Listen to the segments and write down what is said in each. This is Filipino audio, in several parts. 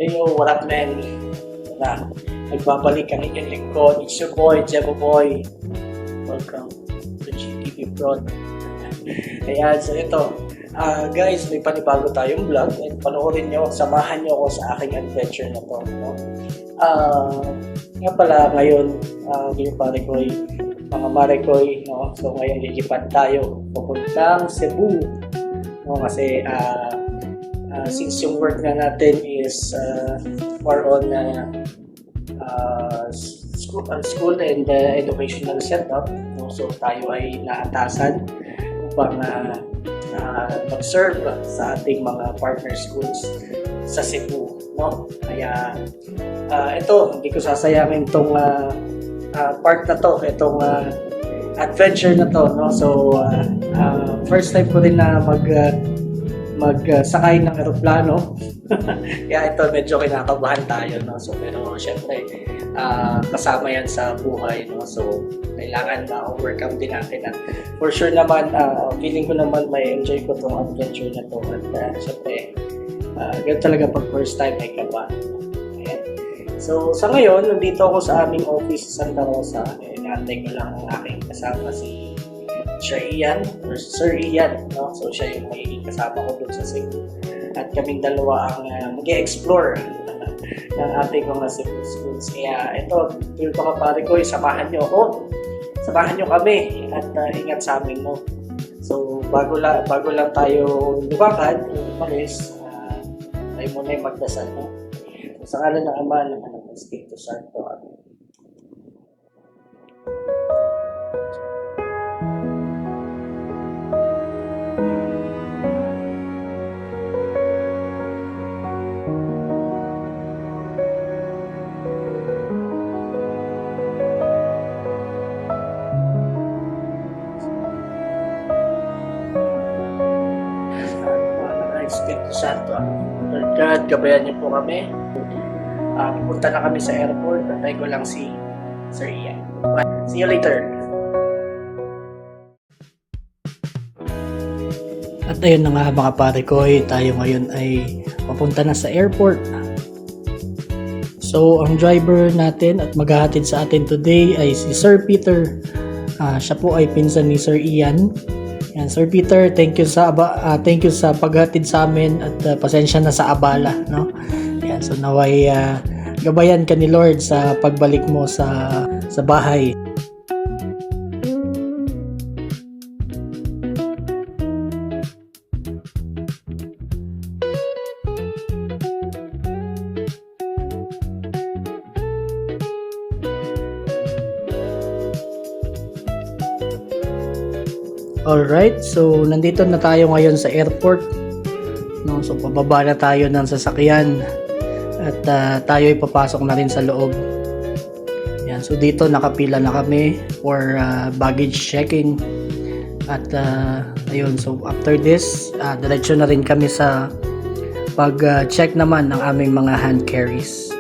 Yo, what up, man? Na, nagbabalik ang inyong lingkod. It's your boy, Jebo Boy. Welcome to GTV Prod. Ayan, so ito. Guys, may panibago tayong vlog. And panoorin nyo, samahan nyo ako sa aking adventure na to. No? Nga pala, ngayon, yung Marikoy, mga Marikoy, no? So ngayon lilipad tayo papuntang Cebu. No? Kasi, since yung work na natin is more on school and educational setup, no? So tayo ay naatasan upang mag-serve sa ating mga partner schools sa Cebu, no? Kaya ito, hindi ko sasayangin itong part na to, itong adventure na to, no? So first time ko rin na magsakay ng eroplano. Kaya ito, medyo kinakabahan tayo, no? So pero syempre kasama yan sa buhay, no? So kailangan ma-overcome din natin. For sure naman, feeling ko naman may enjoy ko tong adventure na to. At syempre, ganun talaga pag first time may kaba. Ayan. So sa ngayon, nandito ako sa aming office sa Santa Rosa. Inaantay ko lang ang aking kasama si Sir Ian, no? So siya yung magiging kasama ko dun sa Cebu. At kaming dalawa ang mag-e-explore ng ating mga Cebu schools. Kaya ito, tulad mga pare ko, samahan nyo ako. Samahan nyo kami at ingat sa amin, no? So bago lang tayo lumakad, umalis, tayo muna yung magdasal, no? So, sa ngalan ng Ama, ng Anak, ng Espiritu Santo. Amen. Espiritu Santo. Lord God, gabayan niyo po kami. Pupunta na kami sa airport. Antay ko lang si Sir Ian. See you later. At ayun na nga mga pare ko, tayo ngayon ay papunta na sa airport. So ang driver natin at maghahatid sa atin today ay si Sir Peter. Siya po ay pinsan ni Sir Ian. Yan, Sir Peter, thank you sa paghatid sa amin at pasensya na sa abala, no? Yan, so naway gabayan ka ni Lord sa pagbalik mo sa bahay. Alright, so nandito na tayo ngayon sa airport, no? So pababa na tayo ng sasakyan at tayo ay papasok na rin sa loob. Yan, so dito nakapila na kami for baggage checking. At ayun, so after this, diretso na rin kami sa pag-check naman ng aming mga hand carries.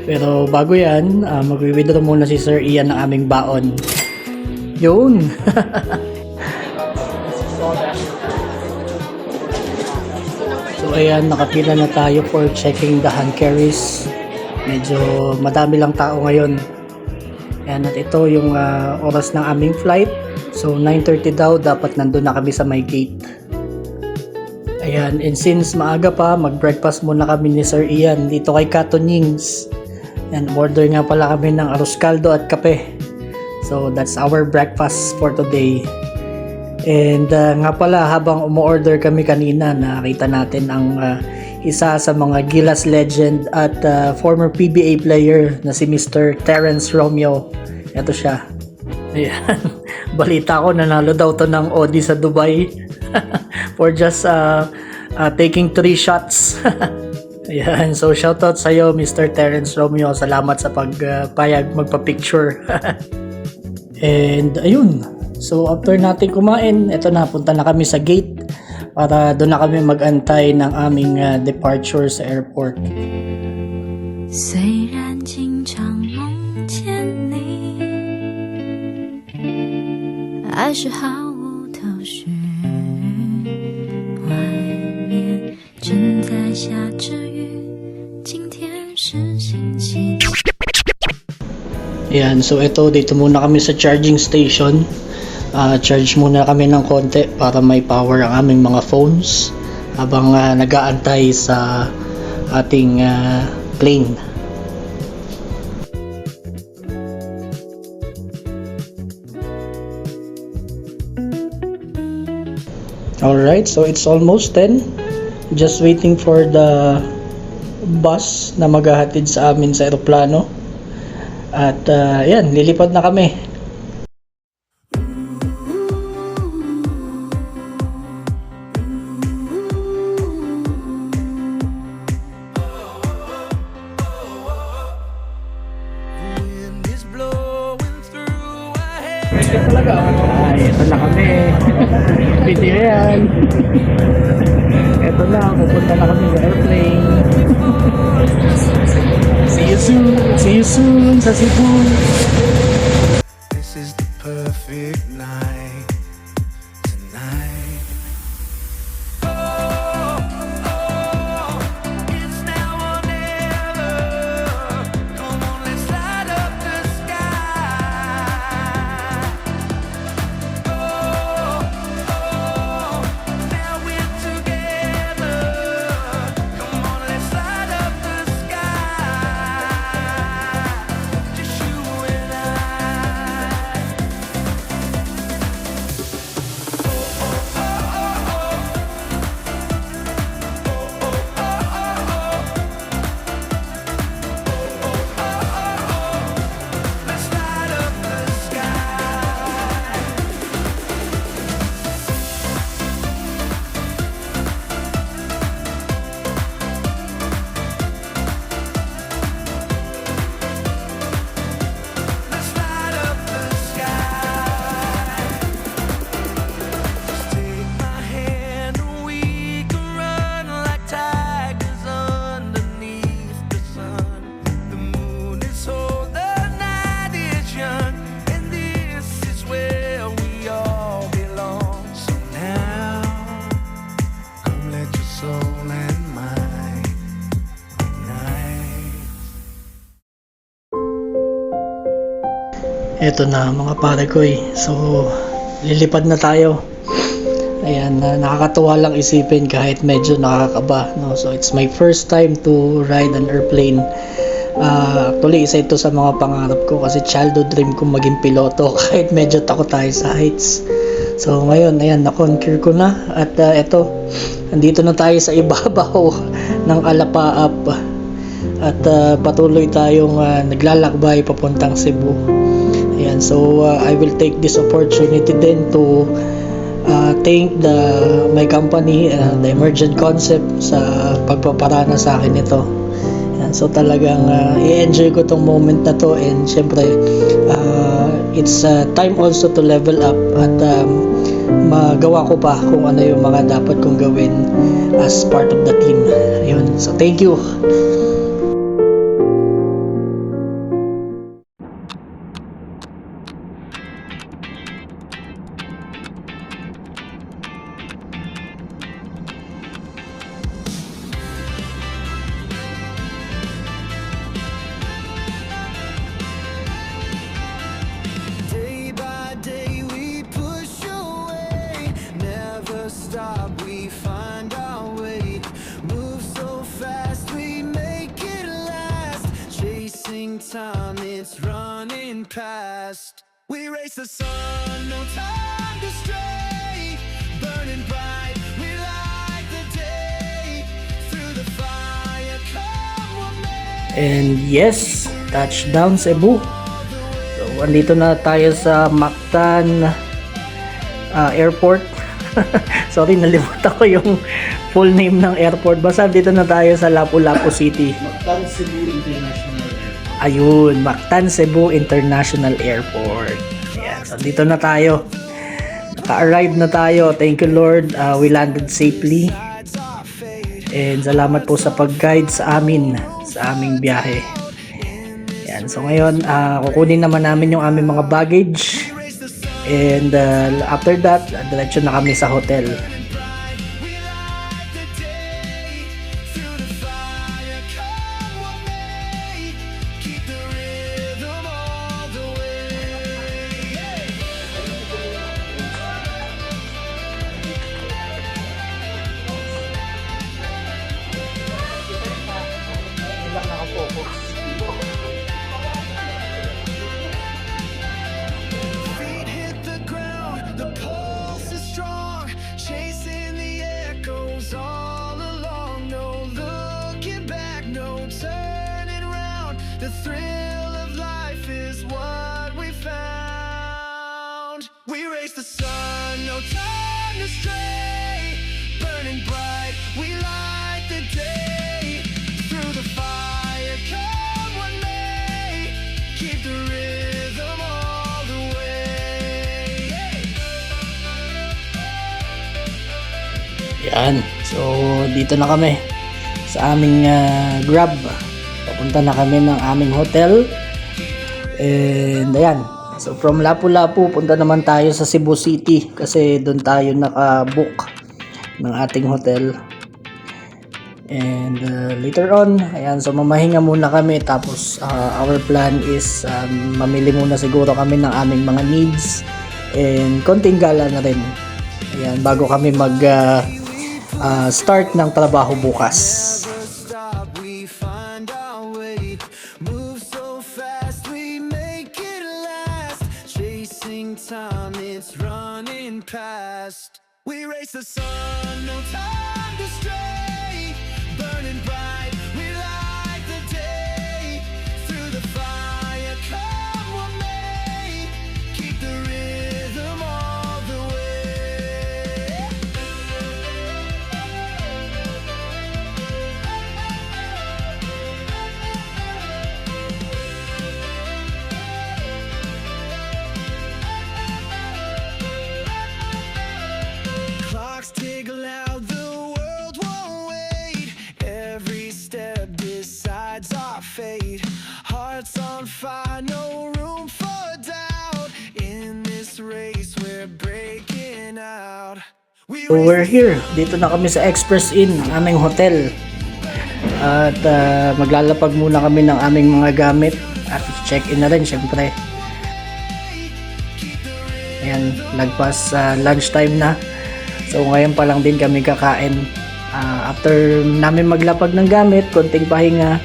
Pero bago yan, mag-withdraw muna si Sir Ian ng aming baon. Yun! So ayan, nakapila na tayo for checking the hand carries. Medyo madami lang tao ngayon. Ayan, at ito yung oras ng aming flight. So 9:30 daw, dapat nandun na kami sa may gate. Ayan, and since maaga pa, mag-breakfast muna kami ni Sir Ian dito kay Katonings. And order nga pala kami ng arroz caldo at kape. So that's our breakfast for today. And nga pala, habang umu-order kami kanina, nakita natin ang isa sa mga Gilas legend at former PBA player na si Mr. Terence Romeo. Ito siya. Ayan. Balita ko, nanalo daw to ng Audi sa Dubai for just taking 3 shots. Ayan, so shoutout sa'yo Mr. Terence Romeo, salamat sa pagpayag magpa-picture. And ayun, so after natin kumain, eto na, punta na kami sa gate para doon na kami mag-antay ng aming departure sa airport. 虽然经常梦见你，还是毫无头绪。外面正在下着雨，今天是星期几。 Yan, so ito, dito muna kami sa charging station. Charge muna kami ng konti para may power ang aming mga phones habang nag-aantay sa ating plane. Alright, so it's almost 10. Just waiting for the bus na maghahatid sa amin sa eroplano. At yan, lilipad na kami. Ito na kami. Video yan. Ito na, pupunta na kami sa airplane. See you soon. See you soon sa Cebu. This is the perfect night tonight. Oh, it's now or never. Come on, let's light up the sky. Oh, now we're together. Come on, let's light up the sky. Just you and I. Let's light up the sky. Let's light up the sky. Just take my hand and we can run like tigers underneath the sun. The moon is old, the night is young, and this is where we all belong. So now, come let your soul and mind ignite. Ito na mga pare ko eh. So, lilipad na tayo. Ayan, nakakatuwa lang isipin kahit medyo nakakaba, no? So, it's my first time to ride an airplane. Actually, isa ito sa mga pangarap ko kasi childhood dream kong maging piloto kahit medyo takot tayo sa heights. So, ngayon, ayan, na-conquer ko na. At ito, andito na tayo sa ibabaw ng Alapaap. At patuloy tayong naglalakbay papuntang Cebu. Ayan, so I will take this opportunity then to thank my company, the Emergent Concept sa pagpaparana sa akin ito. Ayan, so talagang i-enjoy ko tong moment na to, and syempre it's time also to level up at magawa ko pa kung ano yung mga dapat kong gawin as part of the team. Ayun, so thank you. Day by day we push away, never stop, we find our way. Move so fast, we make it last. Chasing time, it's running past. We race the sun, no time to stray. Burning bright, we light the day. Through the fire, come what may. And yes, touchdown Cebu. So, andito na tayo sa Mactan Airport. Sorry, nalimutan ko yung full name ng airport. Basta dito na tayo sa Lapu-Lapu City. Mactan Cebu International Airport. Ayun, Mactan Cebu International Airport. Ayan, so dito na tayo. Naka-arrive na tayo. Thank you Lord. We landed safely. And salamat po sa pag-guide sa amin, sa aming biyahe. Ayan, so ngayon, kukunin naman namin yung aming mga baggage. And after that, diretso na kami sa hotel. We light the day through the fire. Come what may, keep the rhythm all the way. Feet hit the ground, the pulse is strong, chasing the echoes all along. No looking back, no turning round. The thrill of life is what we found. We race the sun, no time to stray. Burning bright, we light the day. Through the fire, come what may, keep the rhythm all the way. Yan. So, dito na kami sa aming Grab. Papunta na kami ng aming hotel. And ayan. So, from Lapu-Lapu, punta naman tayo sa Cebu City kasi doon tayo naka-book ng ating hotel. And later on, ayan, so mamahinga muna kami tapos our plan is mamili muna siguro kami ng aming mga needs and konting gala na rin. Ayan, bago kami mag start ng trabaho bukas. Never stop, we find our way. Move so fast, we make it last. Chasing time, it's running past. We race the sun, no time to stray. Burning bright, we light the day. Through the fire, come what may, keep the rhythm all the way. Clocks tick loud, the world won't wait. Every step decides our fate. Hearts on fire, no room for doubt. In this race, we're breaking out. So we're here. Dito na kami sa Express Inn, ang aming hotel. At maglalapag muna kami ng aming mga gamit at check-in na rin syempre. Ayan, lagpas lunchtime na. So ngayon pa lang din kami kakain. After namin maglapag ng gamit, konting pahinga.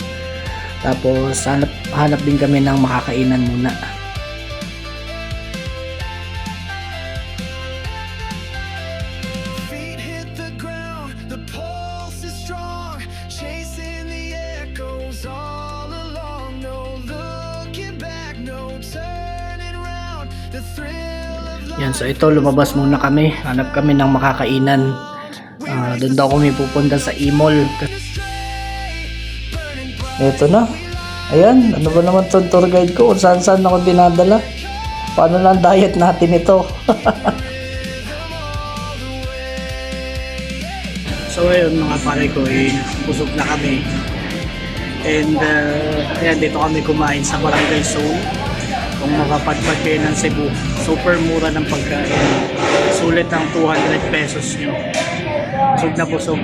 Tapos hanap din kami ng makakainan muna. Feet hit the ground, the pulse is strong, chasing the echoes all along. No looking back, no turning round. The thrill of life. Yan, so ito lumabas muna kami. Hanap kami ng makakainan. Doon daw kami pupunta sa E-Mall. Ito na. Ayan, ano ba naman itong tour guide ko? Kung saan ako dinadala. Paano na ang diet natin ito? So ayun mga pare ko, busog na kami. And ayan, dito kami kumain sa Barangay Zone. Kung makapadpad kayo ng Cebu, super mura ng pagkain. Sulit ang 200 pesos nyo. Busog na busog.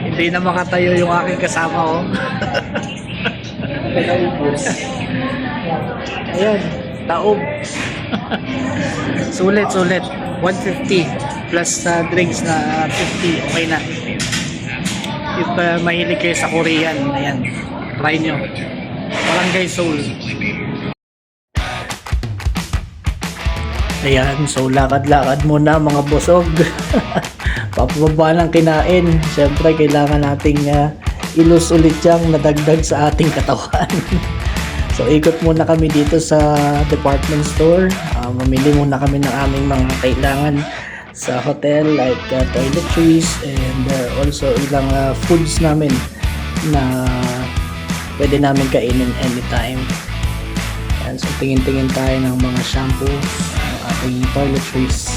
Hindi na makatayo yung aking kasama ko. Ayan, taob. Sulit. 150 plus drinks na 50, okay na. If mahilig kayo sa Korean, ayan, try nyo. Barangay Seoul. Ayan, so lakad-lakad muna mga busog. Papababa ng kinain. Siyempre, kailangan nating ilus ulit yung nadagdag sa ating katawan. So, ikot muna kami dito sa department store. Mamili muna kami ng aming mga kailangan sa hotel like toiletries and also ilang foods namin na pwede namin kainin anytime. Ayan, so, tingin-tingin tayo ng mga shampoos, ng ating toiletries.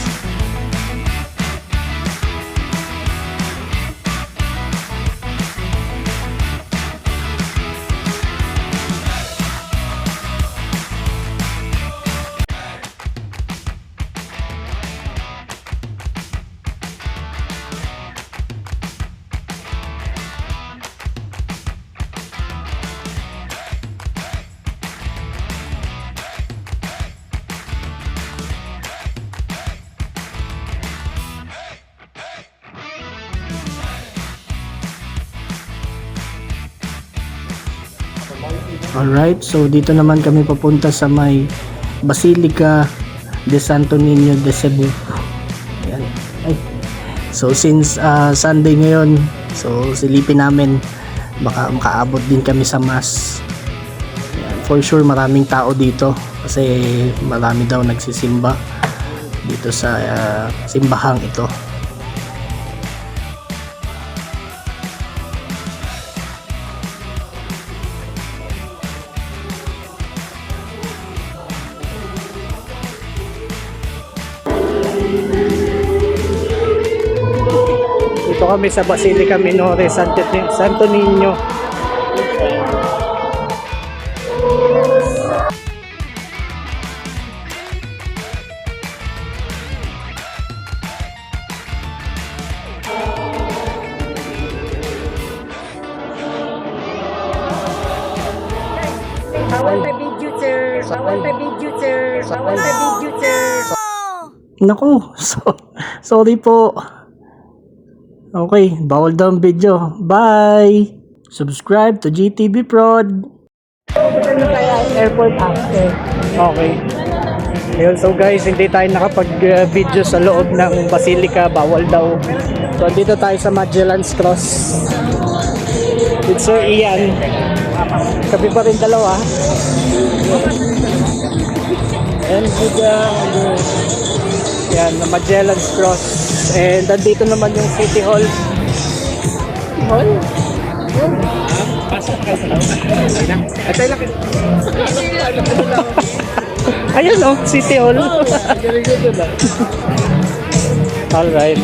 Alright, so dito naman kami papunta sa may Basilica de Santo Niño de Cebu. Ayan. Ay. So since Sunday ngayon, so silipin namin baka makaabot din kami sa mass. Ayan. For sure maraming tao dito kasi marami daw nagsisimba dito sa simbahang ito. Dito kami sa Basilica Minore Santo Niño. Bawal pa video, sir. Bawal pa video, sir. Bawal pa video, sir. Naku, sorry po. Okay, bawal daw ang video. Bye! Subscribe to GTV Prod. Airport after. Okay. Ayun, so guys, hindi tayo nakapag-video sa loob ng Basilica. Bawal daw. So, dito tayo sa Magellan's Cross. With Sir Ian. Kami pa rin dalawa. And with yan, na Magellan's Cross. And nandito naman yung City Hall. Hall? Ayun o, City Hall. Alright.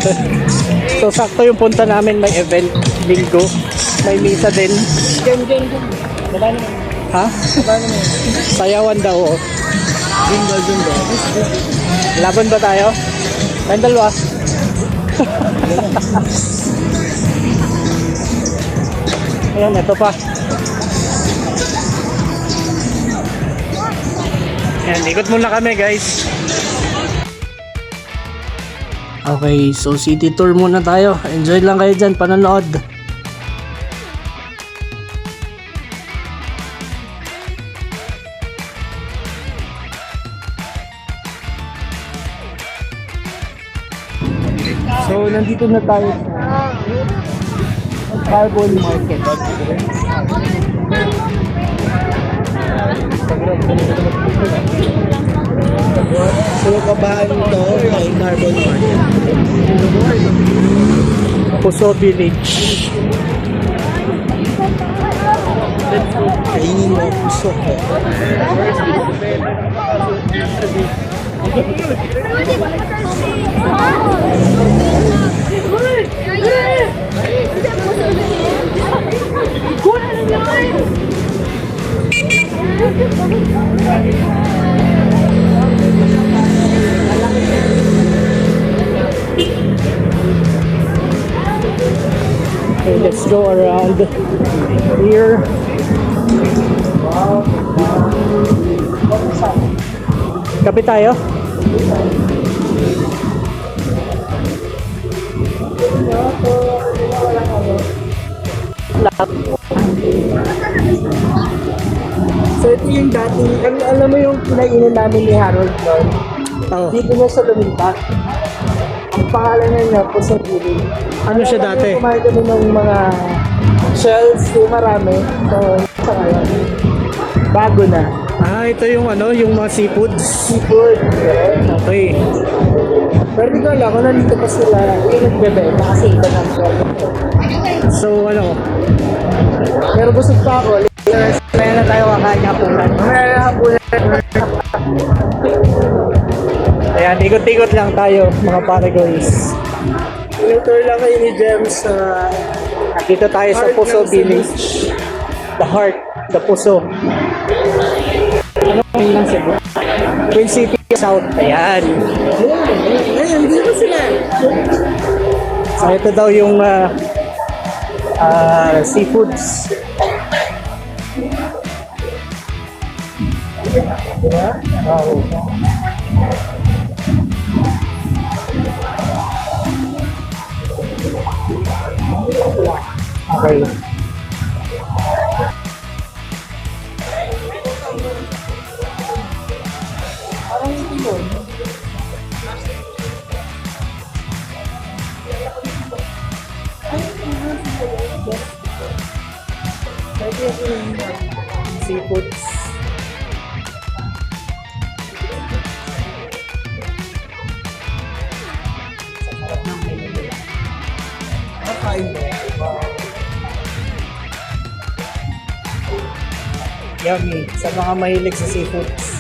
So sakto yung punta namin, may event, linggo. May misa din. Ha? Sayawan daw o. Laban ba tayo? Tayong dalawa. Ayan, ito pa. Ayan, ikot muna kami guys. Okay, so city tour muna tayo. Enjoy lang kayo dyan, panonood. So, nandito na tayo sa Carbon Market. So, kabahan ito ay Carbon Market. Puso Village. Kainin mo puso ko. Okay, let's go around here. Kapit tayo. So ito yung dating, alam mo yung pinainan namin ni Harold noon? Oh. Dito na sa lumipat. Ang pangalan na niya po sa gilid. Ano siya dati? Kumain kami ng mga shells, yung marami. So, sa ngayon. Bago na. Ah, ito yung ano, yung mga seafoods. Seafood. Okay. Pero di ko alam kung nandito pa sila yung nagbebenta kasi iba ng product. So, ano? Pero busog pa ako. Kaya na tayo kakain hapunan. Kaya hapunan. Ayan, ikot-ikot lang tayo, mga pare guys. Tour lang kayo ni James sa Dito tayo sa Heart Puso ng Cebu. Village. The heart, the Puso. Ano yung Cebu? Queen City South. Ayan. Ayun, dito sila. So, ito daw yung seafoods. Okay. kain mo. Yummy. Sa mga mahilig sa seafoods.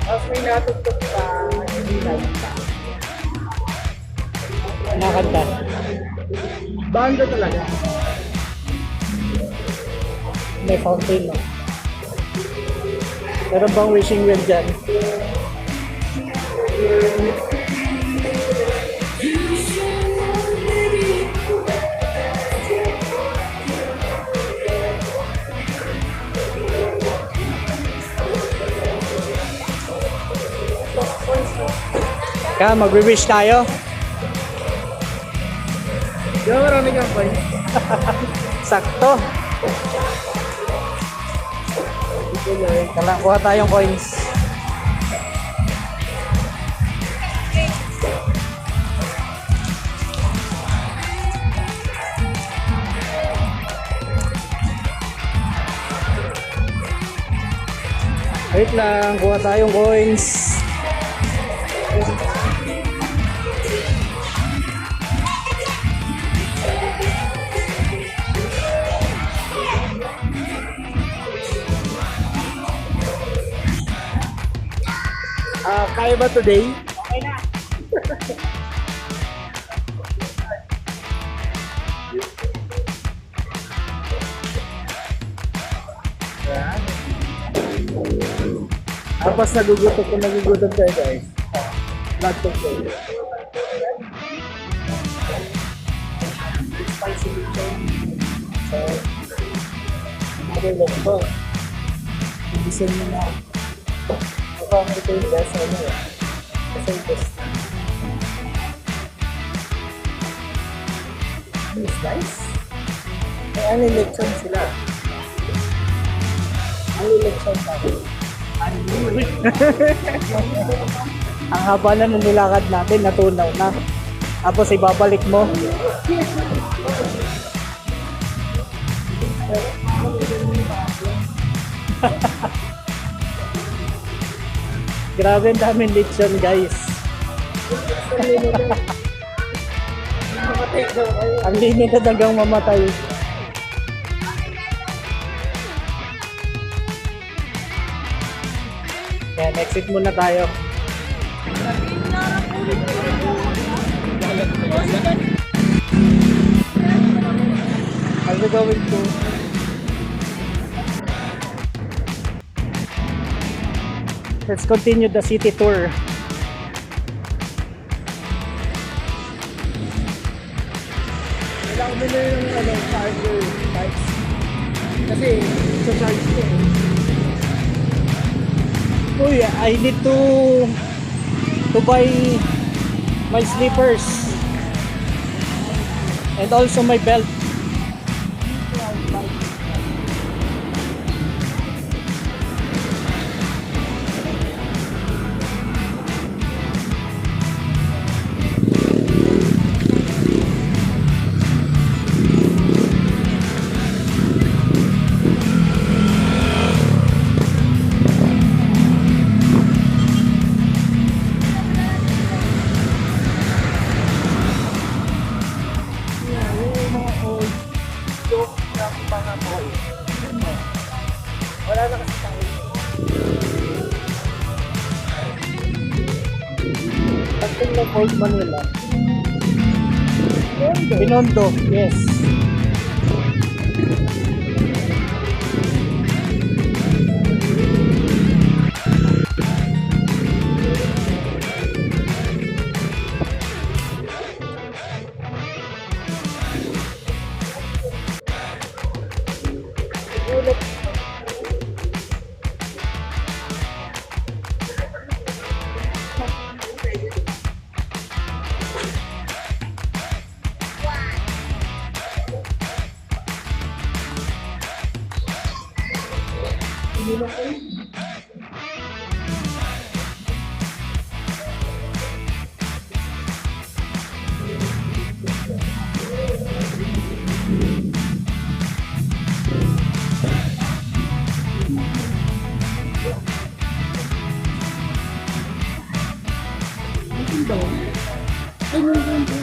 Tapos may natugtog pa, hindi na pa. Nakakanta. Banda talaga. May fountain, no? Meron bang wishing well dyan? Magwi-wish tayo. Yung marami kang coins. Sakto. Kailangan kuha tayong coins. Wait lang, kuha tayong coins. Kaya ba today? Tapos nagugutom tayo guys. Vlog to kayo. Spicy chicken. So, okay lang po. Ibisin mo na. Ako ito yung best ano eh. Kasi yung best. It's nice. May unlilechon sila. Unlilechon tayo. Ang haba na ng nilakad natin, natunaw na. Tapos ibabalik mo. Grabe ang daming lechon, guys. Ang limited hanggang mamatay. Yan, exit muna tayo. Are we going to? Let's continue the city tour. Kailangan mo na yung charger types. Kasi sa charge ko. Uy, I need to buy my slippers and also my belt. Wala na kasi tayo. Pagting ng Old Manila. Binondo, yes. doon, ay nandun po